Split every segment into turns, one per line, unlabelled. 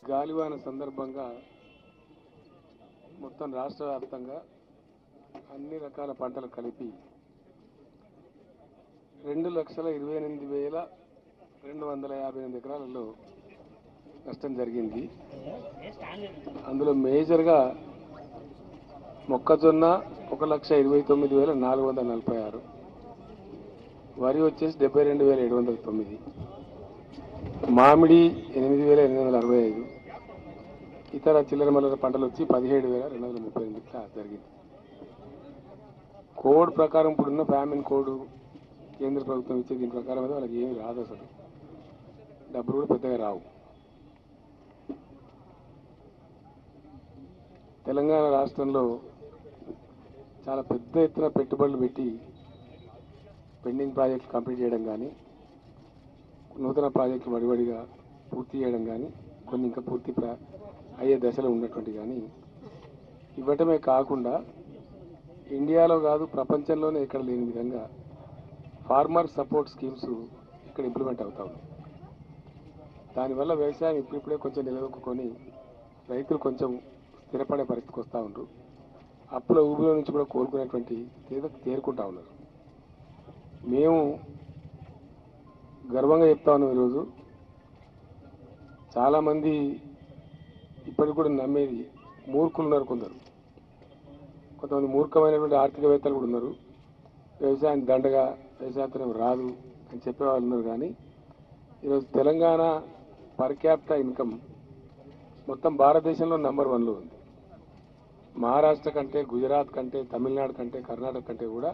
గాలివాన సందర్భంగా మొత్తం రాష్ట్ర వ్యాప్తంగా అన్ని రకాల పంటలు కలిపి 2,28,258 ఎకరాలలో నష్టం జరిగింది. అందులో మేజర్గా మొక్కజొన్న 1,29,446, వరి వచ్చేసి 72,709, మామిడి 8,865, ఇతర చిల్లర మల్లర పంటలు వచ్చి 17,238 ఇట్లా జరిగింది. కోడ్ ప్రకారం ఇప్పుడున్న ఫ్యామిన్ కోడ్ కేంద్ర ప్రభుత్వం ఇచ్చే దీని ప్రకారం అయితే వాళ్ళకి ఏమి రాదు, అసలు డబ్బులు కూడా పెద్దగా రావు. తెలంగాణ రాష్ట్రంలో చాలా పెద్ద ఎత్తున పెట్టుబడులు పెట్టి పెండింగ్ ప్రాజెక్టులు కంప్లీట్ చేయడం కానీ, నూతన ప్రాజెక్టులు వడివడిగా పూర్తి చేయడం కానీ, కొన్ని ఇంకా పూర్తి అయ్యే దశలో ఉన్నటువంటి కానీ ఇవ్వటమే కాకుండా ఇండియాలో కాదు ప్రపంచంలోనే ఎక్కడ లేని విధంగా ఫార్మర్ సపోర్ట్ స్కీమ్స్ ఇక్కడ ఇంప్లిమెంట్ అవుతా ఉన్నాయి. దానివల్ల వ్యవసాయం ఇప్పుడిప్పుడే కొంచెం నిలదొక్కుని రైతులు కొంచెం స్థిరపడే పరిస్థితికి వస్తూ ఉన్నారు. అప్పుల ఊబిలో నుంచి కూడా కోలుకునేటువంటి తేరుకుంటా ఉన్నారు. మేము గర్వంగా చెప్తా ఉన్నాం. ఈరోజు చాలామంది ఇప్పటికి కూడా నమ్మేది మూర్ఖులు ఉన్నారు, కొంతమంది మూర్ఖమైనటువంటి ఆర్థికవేత్తలు కూడా ఉన్నారు. వ్యవసాయం దండగా, వ్యవసాయం రాదు అని చెప్పేవాళ్ళు ఉన్నారు. కానీ ఈరోజు తెలంగాణ పర్ క్యాపిటా ఇన్కమ్ మొత్తం భారతదేశంలో నంబర్ 1లో ఉంది. మహారాష్ట్ర కంటే, గుజరాత్ కంటే, తమిళనాడు కంటే, కర్ణాటక కంటే కూడా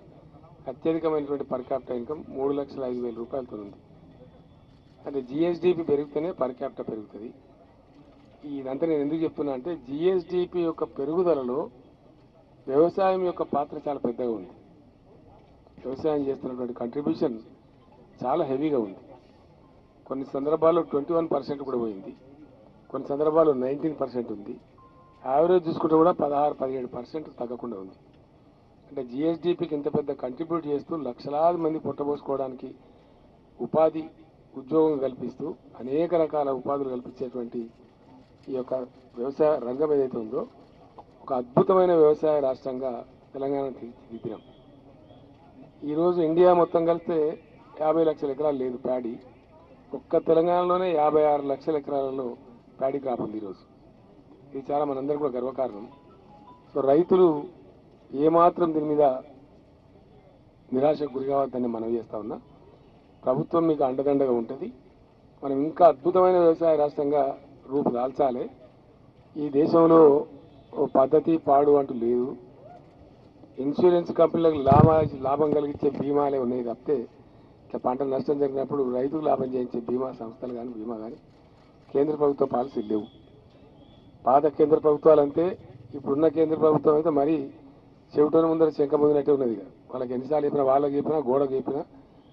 అత్యధికమైనటువంటి పర్ క్యాపిటా ఇన్కమ్ 3,05,000 రూపాయలతో ఉంది. అంటే జిఎస్డిపి పెరిగితేనే పర్ క్యాపిటా పెరుగుతుంది. ఇదంతా నేను ఎందుకు చెప్తున్నా అంటే జిఎస్డిపి యొక్క పెరుగుదలలో వ్యవసాయం యొక్క పాత్ర చాలా పెద్దగా ఉంది. వ్యవసాయం చేస్తున్నటువంటి కంట్రిబ్యూషన్ చాలా హెవీగా ఉంది. కొన్ని సందర్భాల్లో 21% కూడా పోయింది, కొన్ని సందర్భాల్లో 19% ఉంది. యావరేజ్ చూసుకుంటే కూడా 16-17% తగ్గకుండా ఉంది. అంటే జిఎస్డిపికి ఇంత పెద్ద కంట్రిబ్యూట్ చేస్తూ లక్షలాది మంది పొట్టబోసుకోవడానికి ఉపాధి ఉద్యోగం కల్పిస్తూ అనేక రకాల ఉపాధులు కల్పించేటువంటి ఈ యొక్క వ్యవసాయ రంగం ఏదైతే ఉందో ఒక అద్భుతమైన వ్యవసాయ రాష్ట్రంగా తెలంగాణ తీర్చిదిద్దినాం. ఈరోజు ఇండియా మొత్తం కలిస్తే 50 లక్షల ఎకరాలు లేదు ప్యాడీ. ఒక్క తెలంగాణలోనే 56 లక్షల ఎకరాలలో ప్యాడీ క్రాప్ ఉంది ఈరోజు. ఇది చాలా మనందరికీ కూడా గర్వకారణం. సో రైతులు ఏమాత్రం దీని మీద నిరాశకు గురి కావద్దని మనం చేస్తా ఉన్నా. ప్రభుత్వం మీకు అండదండగా ఉంటుంది. మనం ఇంకా అద్భుతమైన వ్యవసాయ రాష్ట్రంగా రూపుదాల్చాలి. ఈ దేశంలో ఓ పద్ధతి పాడు అంటూ లేదు. ఇన్సూరెన్స్ కంపెనీలకు లాభం కలిగించే బీమాలే ఉన్నాయి తప్పితే ఇట్లా పంట నష్టం జరిగినప్పుడు రైతుకు లాభం చేయించే బీమా సంస్థలు కానీ బీమా కానీ కేంద్ర ప్రభుత్వ పాలసీలు లేవు. పాత కేంద్ర ప్రభుత్వాలంటే ఇప్పుడున్న కేంద్ర ప్రభుత్వం అయితే మరీ చెవిటోని ముందర శంక పొందినట్టే ఉన్నది. వాళ్ళకి ఎన్నిసార్లు చెప్పినా, వాళ్ళకి చెప్పినా, గోడకు చెప్పినా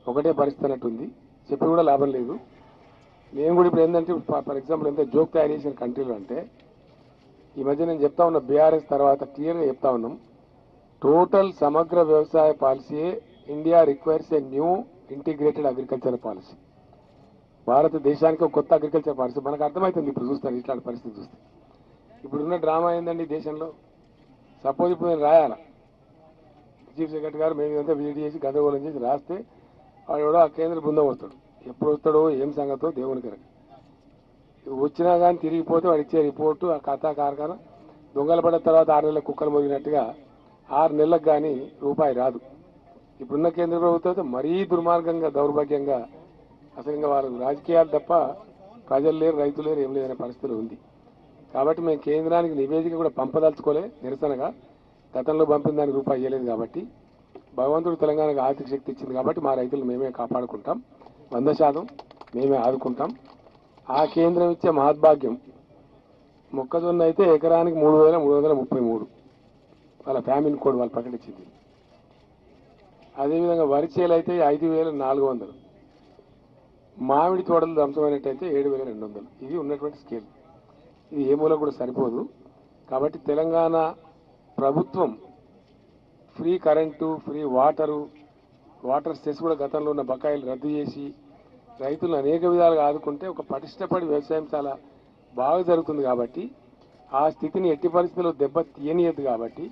ఒకటే పరిస్థితి అన్నట్టుంది. చెప్పి కూడా లాభం లేదు. మేము కూడా ఇప్పుడు ఏంటంటే ఫర్ ఎగ్జాంపుల్ ఎంత జోక్ తయారు చేసిన కంట్రీలు అంటే ఈ మధ్య నేను చెప్తా ఉన్నా బీఆర్ఎస్ తర్వాత క్లియర్గా చెప్తా ఉన్నాం. టోటల్ సమగ్ర వ్యవసాయ పాలసీయే India requires a new integrated agriculture policy. భారతదేశానికి ఒక కొత్త అగ్రికల్చర్ పాలసీ మనకు అర్థమవుతుంది. ఇప్పుడు చూస్తాను ఇట్లాంటి పరిస్థితి చూస్తే ఇప్పుడున్న డ్రామా ఏందండి దేశంలో. సపోజ్ ఇప్పుడు నేను రాయాలా, చీఫ్ సెక్రటరీ గారు మేము ఇదంతా విజిట్ చేసి గందరగోళం చేసి రాస్తే వాడు కూడా ఆ కేంద్ర బృందం వస్తాడు. ఎప్పుడు వస్తాడో ఏం సంగతో దేవుని కనుక వచ్చినా కానీ తిరిగిపోతే వాడు ఇచ్చే రిపోర్టు ఆ కథా కార్ఖాన దొంగలు పడ్డ తర్వాత 6 నెలల కుక్కలు మోగినట్టుగా 6 నెలలకు కానీ రూపాయి రాదు. ఇప్పుడున్న కేంద్ర ప్రభుత్వం అయితే మరీ దుర్మార్గంగా దౌర్భాగ్యంగా అసలు ఇంకా వారు రాజకీయాలు తప్ప ప్రజలు లేరు, రైతులు లేరు, ఏం లేదనే పరిస్థితులు ఉంది. కాబట్టి మేము కేంద్రానికి నివేదిక కూడా పంపదలుచుకోలే. నిరసనగా గతంలో పంపిన దానికి రూపాయి ఇవ్వలేదు కాబట్టి భగవంతుడు తెలంగాణకు ఆర్థిక శక్తి ఇచ్చింది కాబట్టి మా రైతులు మేమే కాపాడుకుంటాం, 100% మేమే ఆదుకుంటాం. ఆ కేంద్రం ఇచ్చే మహద్భాగ్యం మొక్కజొన్న అయితే ఎకరానికి 3,333 వాళ్ళ ఫ్యామిలీ కోడ్ వాళ్ళు ప్రకటించింది. అదేవిధంగా వరి చేలు అయితే 5,400, మామిడి తోటలు ధ్వంసమైనట్టయితే 7,200. ఇది ఉన్నటువంటి స్కేల్. ఇది ఏ మూల కూడా సరిపోదు. కాబట్టి తెలంగాణ ప్రభుత్వం free current, free water cess కూడా గతంలో ఉన్న బకాయిలు రద్దు చేసి రైతులను అనేక విధాలుగా ఆదుకుంటే ఒక పటిష్టపడి వ్యవసాయం చాలా బాగా జరుగుతుంది కాబట్టి ఆ స్థితిని ఎట్టి పరిస్థితుల్లో దెబ్బ తీయనియదు కాబట్టి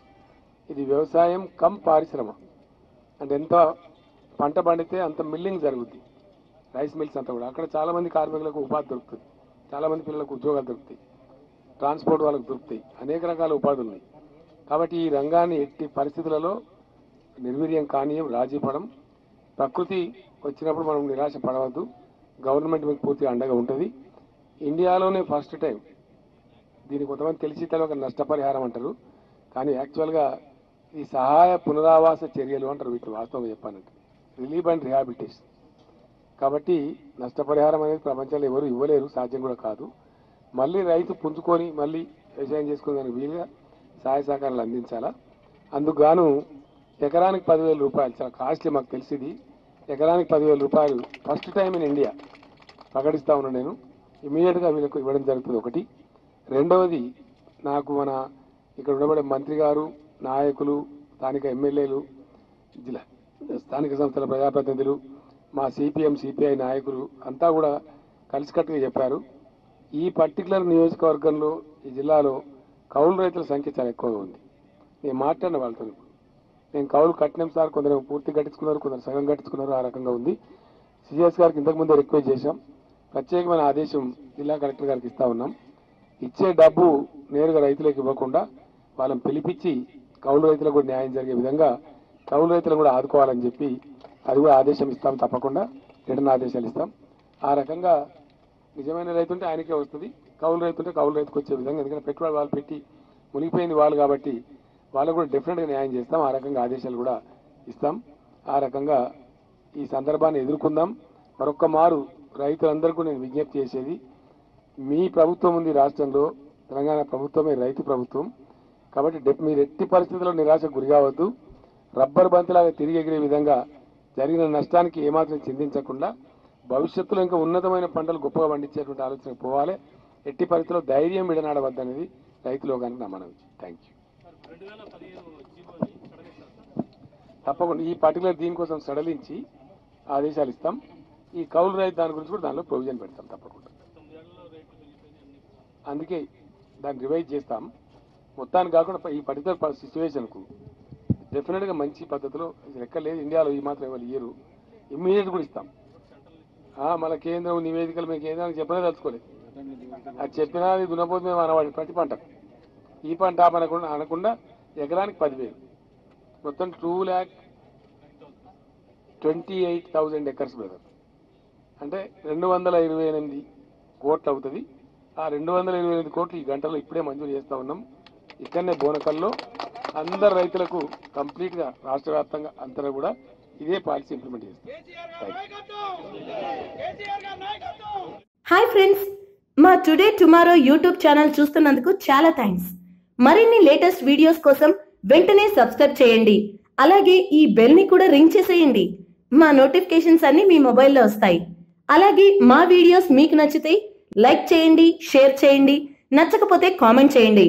ఇది వ్యవసాయం కమ్ పారిశ్రమ. అంటే ఎంత పంట పండితే అంత మిల్లింగ్ జరుగుద్ది, రైస్ మిల్స్ అంతా కూడా. అక్కడ చాలామంది కార్మికులకు ఉపాధి దొరుకుతుంది, చాలామంది పిల్లలకు ఉద్యోగాలు దొరుకుతాయి, ట్రాన్స్పోర్ట్ వాళ్ళకు దొరుకుతాయి, అనేక రకాల ఉపాధులు ఉన్నాయి. కాబట్టి ఈ రంగాన్ని ఎట్టి పరిస్థితులలో నిర్వీర్యం కానీయం, రాజీ పడం. ప్రకృతి వచ్చినప్పుడు మనం నిరాశ పడవద్దు. గవర్నమెంట్ మీకు పూర్తిగా అండగా ఉంటుంది. ఇండియాలోనే ఫస్ట్ టైం దీనికి కొంతమంది తెలిసి తెలియక నష్టపరిహారం అంటారు, కానీ యాక్చువల్గా ఈ సహాయ పునరావాస చర్యలు అంటారు వీటిని. వాస్తవంగా చెప్పానంటే రిలీఫ్ అండ్ రిహాబిలిటేషన్. కాబట్టి నష్టపరిహారం అనేది ప్రపంచంలో ఎవరు ఇవ్వలేరు, సాధ్యం కూడా కాదు. మళ్ళీ రైతు పుంజుకొని మళ్ళీ వ్యవసాయం చేసుకునే దానికి వీలుగా సహాయ సహకారాలు అందించాలా. అందుకు గాను ఎకరానికి 10,000 రూపాయలు, చాలా కాస్ట్లీ మాకు తెలిసింది. ఎకరానికి 10,000 రూపాయలు ఫస్ట్ టైం ఇన్ ఇండియా ప్రకటిస్తా ఉన్నాను నేను. ఇమీడియట్గా వీళ్ళకు ఇవ్వడం జరుగుతుంది. ఒకటి. రెండవది, నాకు మన ఇక్కడ ఉండబడే మంత్రి గారు, నాయకులు, స్థానిక ఎమ్మెల్యేలు, జిల్లా స్థానిక సంస్థల ప్రజాప్రతినిధులు, మా సిపిఎం సిపిఐ నాయకులు అంతా కూడా కలిసికట్టుగా చెప్పారు. ఈ పర్టికులర్ నియోజకవర్గంలో, ఈ జిల్లాలో కౌలు రైతుల సంఖ్య చాలా ఎక్కువగా ఉంది. నేను మాట్లాడిన వాళ్ళతో నేను కౌలు కట్టినాం సార్, కొందరు పూర్తి కట్టించుకున్నారు, కొందరు సగం కట్టించుకున్నారు, ఆ రకంగా ఉంది. సిఎస్ గారికి ఇంతకుముందే రిక్వెస్ట్ చేశాం, ప్రత్యేకమైన ఆదేశం జిల్లా కలెక్టర్ గారికి ఇస్తా ఉన్నాం. ఇచ్చే డబ్బు నేరుగా రైతులకు ఇవ్వకుండా వాళ్ళని పిలిపించి కౌలు రైతులకు కూడా న్యాయం జరిగే విధంగా కౌలు రైతులను కూడా ఆదుకోవాలని చెప్పి అది కూడా ఆదేశం ఇస్తాం. తప్పకుండా రిటర్న్ ఆదేశాలు ఇస్తాం. ఆ రకంగా నిజమైన రైతు ఉంటే ఆయనకే వస్తుంది, కౌలు రైతు ఉంటే కౌలు రైతుకు వచ్చే విధంగా. ఎందుకంటే పెట్టుబడి వాళ్ళు పెట్టి మునిగిపోయింది వాళ్ళు కాబట్టి వాళ్ళకు కూడా డెఫినెట్గా న్యాయం చేస్తాం. ఆ రకంగా ఆదేశాలు కూడా ఇస్తాం. ఆ రకంగా ఈ సందర్భాన్ని ఎదుర్కొందాం. మరొక్క మారు రైతులందరికీ నేను విజ్ఞప్తి చేసేది, మీ ప్రభుత్వం ఉంది రాష్ట్రంలో, తెలంగాణ ప్రభుత్వమే రైతు ప్రభుత్వం. కాబట్టి మీరు ఎట్టి పరిస్థితుల్లో నిరాశకు గురి కావద్దు. రబ్బర్ బంతిలాగా తిరిగి ఎగిరే విధంగా జరిగిన నష్టానికి ఏమాత్రం చింతించకుండా భవిష్యత్తులో ఇంకా ఉన్నతమైన పంటలు గొప్పగా పండించేటువంటి ఆలోచన పోవాలి. ఎట్టి పరిస్థితుల్లో ధైర్యం విడనాడవద్దనేది రైతులో కానీ నా మనవి. Thank you. తప్పకుండా ఈ పర్టికులర్ దీనికోసం సడలించి ఆదేశాలు ఇస్తాం. ఈ కౌలు రైతు దాని గురించి కూడా దానిలో ప్రొవిజన్ పెడతాం తప్పకుండా. అందుకే దాన్ని రివైజ్ చేస్తాం. మొత్తానికి కాకుండా ఈ పర్టికులర్ సిచ్యువేషన్కు డెఫినెట్గా మంచి పద్ధతిలో ఎక్కలేదు ఇండియాలో ఈ మాత్రం ఎవరు ఇయ్యరు, ఇమ్మీడియట్ కూడా ఇస్తాం. మన కేంద్రం నివేదికలు మేము కేంద్రానికి చెప్పనే తలుచుకోలేదు. అది చెప్పినా అది దున్నపోతు మేము అనవాడి ప్రతి పంట ఈ పంట అనకుండా ఎకరానికి 10,000, మొత్తం 2,28,000 ఎకర్స్ బ్రదర్. అంటే 228 కోట్లు అవుతుంది. ఆ 228 కోట్లు ఈ గంటలో ఇప్పుడే మంజూరు చేస్తా ఉన్నాం. ఇక్కడనే బోనకల్లో అందరు రైతులకు కంప్లీట్గా రాష్ట్ర వ్యాప్తంగా అంతా కూడా ఇదే పాలసీ ఇంప్లిమెంట్ చేస్తాం.
హాయ్ ఫ్రెండ్స్, మా టుడే టుమారో యూట్యూబ్ ఛానల్ చూస్తున్నందుకు చాలా థ్యాంక్స్. మరిన్ని లేటెస్ట్ వీడియోస్ కోసం వెంటనే సబ్స్క్రైబ్ చేయండి. అలాగే ఈ బెల్ ని కూడా రింగ్ చేసేయండి. మా నోటిఫికేషన్స్ అన్ని మీ మొబైల్లో వస్తాయి. అలాగే మా వీడియోస్ మీకు నచ్చితే లైక్ చేయండి, షేర్ చేయండి, నచ్చకపోతే కామెంట్ చేయండి.